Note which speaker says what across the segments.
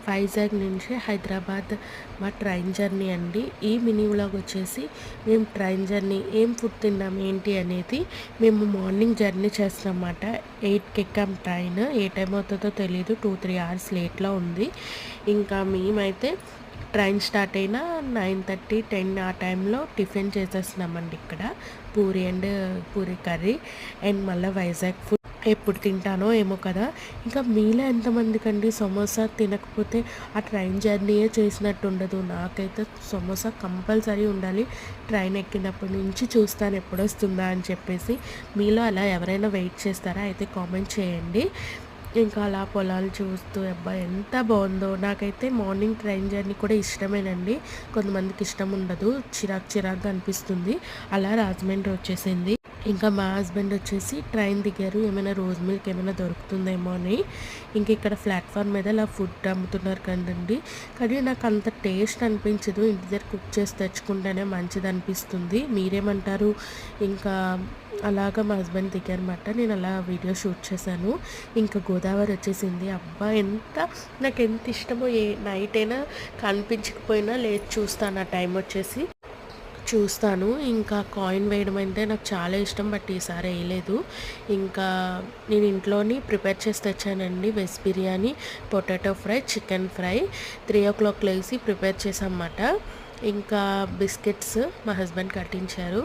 Speaker 1: వైజాగ్ నుంచి హైదరాబాద్ మా train journey అండి. ఈ మినీ వ్లాగ్ వచ్చేసి మేము ట్రైన్ జర్నీ ఏం ఫుడ్ తిన్నాం ఏంటి అనేది మేము మార్నింగ్ జర్నీ చేస్తామన్నమాట. 8కి ఎక్కాం ట్రైన్. ఏ టైం అవుతుందో తెలియదు, 2-3 అవర్స్ లేట్లో ఉంది. ఇంకా మేమైతే ట్రైన్ స్టార్ట్ అయిన 9:30-10 ఆ టైంలో టిఫిన్ చేసేస్తున్నామండి. ఇక్కడ పూరి కర్రీ అండ్ మళ్ళీ వైజాగ్ ఫుడ్ ఎప్పుడు తింటానో ఏమో కదా. ఇంకా మీలో ఎంతమందికండి సమోసా తినకపోతే ఆ ట్రైన్ జర్నీయే చేసినట్టు ఉండదు. నాకైతే సమోసా కంపల్సరీ ఉండాలి. ట్రైన్ ఎక్కినప్పటి నుంచి చూస్తాను ఎప్పుడు వస్తుందా అని చెప్పేసి. మీలో అలా ఎవరైనా వెయిట్ చేస్తారా అయితే కామెంట్ చేయండి. ఇంకా అలా పొలాలు చూస్తూ అబ్బా ఎంత బాగుందో. నాకైతే మార్నింగ్ ట్రైన్ జర్నీ కూడా ఇష్టమేనండి. కొంతమందికి ఇష్టం ఉండదు, చిరాకుగా అనిపిస్తుంది. అలా రాజమండ్రి వచ్చేసింది. ఇంకా మా హస్బెండ్ వచ్చేసి ట్రైన్ దిగారు, ఏమైనా రోజ్ మిల్క్ ఏమైనా దొరుకుతుందేమో అని. ఇంక ఇక్కడ ప్లాట్ఫామ్ మీద ఇలా ఫుడ్ అమ్ముతున్నారు కదండి, కానీ నాకు అంత టేస్ట్ అనిపించదు. ఇంటి దగ్గర కుక్ చేసి తెచ్చుకుంటేనే మంచిది అనిపిస్తుంది. మీరేమంటారు? ఇంకా అలాగా మా హస్బెండ్ దిగారన్నమాట. నేను అలా వీడియో షూట్ చేశాను. ఇంకా గోదావరి వచ్చేసింది. అబ్బా నాకు ఎంత ఇష్టమో. నైట్ అయినా కనిపించకపోయినా లేదు చూస్తాను. ఆ టైం వచ్చేసి చూస్తాను. ఇంకా కాయిన్ వేయడం అంటే నాకు చాలా ఇష్టం, బట్ ఈసారి వేయలేదు. ఇంకా నేను ఇంట్లోని ప్రిపేర్ చేసి తెచ్చానండి. Veg biryani, potato fry, chicken fry 3 o'clock లేసి ప్రిపేర్ చేసామన్నమాట. ఇంకా బిస్కెట్స్ మా హస్బెండ్ కట్టించారు.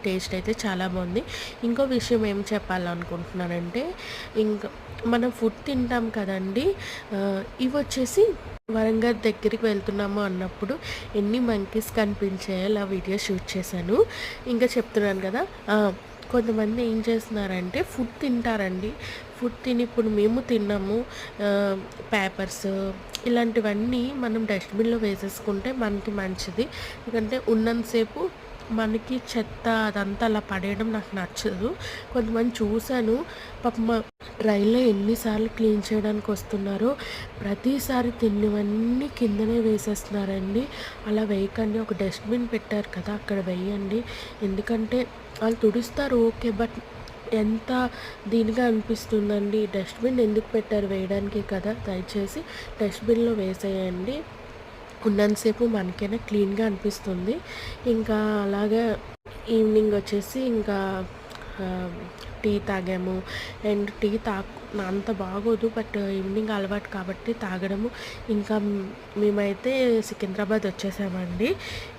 Speaker 1: టేస్ట్ అయితే చాలా బాగుంది. ఇంకో విషయం ఏం చెప్పాలనుకుంటున్నానంటే, ఇంకా మనం ఫుడ్ తింటాం కదండి, ఇవి వచ్చేసి వరంగల్ దగ్గరికి వెళ్తున్నాము అన్నప్పుడు ఎన్ని మంకీస్ కనిపించాయో అలా వీడియో షూట్ చేశాను. ఇంకా చెప్తున్నాను కదా, కొంతమంది ఏం చేస్తున్నారంటే ఫుడ్ తింటారండి. ఫుడ్ తిని ఇప్పుడు మేము తిన్నాము, పేపర్స్ ఇలాంటివన్నీ మనం డస్ట్బిన్లో వేసేసుకుంటే మనకి మంచిది. ఎందుకంటే ఉన్నంతసేపు మనకి చెత్త అదంతా అలా పడేయడం నాకు నచ్చదు. కొంతమంది చూశాను పాపం ట్రైన్లో ఎన్నిసార్లు క్లీన్ చేయడానికి వస్తున్నారో ప్రతిసారి తిన్నవన్నీ కిందనే వేసేస్తున్నారండి. అలా వేయకండి. ఒక డస్ట్బిన్ పెట్టారు కదా, అక్కడ వేయండి. ఎందుకంటే వాళ్ళు తుడుస్తారు ఓకే, బట్ ఎంత దీనిగా అనిపిస్తుందండి. డస్ట్బిన్ ఎందుకు పెట్టారు? వేయడానికి కదా. దయచేసి డస్ట్బిన్లో వేసేయండి. ఉన్నంతసేపు మనకైనా క్లీన్గా అనిపిస్తుంది. ఇంకా అలాగే ఈవినింగ్ వచ్చేసి ఇంకా టీ తాగాము. అండ్ టీ అంత బాగోదు, బట్ ఈవినింగ్ అలవాటు కాబట్టి తాగడము. ఇంకా మేమైతే సికింద్రాబాద్ వచ్చేసామండి.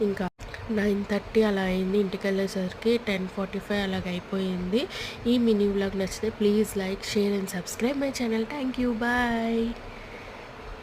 Speaker 1: ఇంకా 9:30 అలా అయింది. ఇంటికి వెళ్ళేసరికి 10:45 అలాగ అయిపోయింది. ఈ మినీ వ్లాగ్ నచ్చితే please like, share and subscribe my channel. Thank you, bye.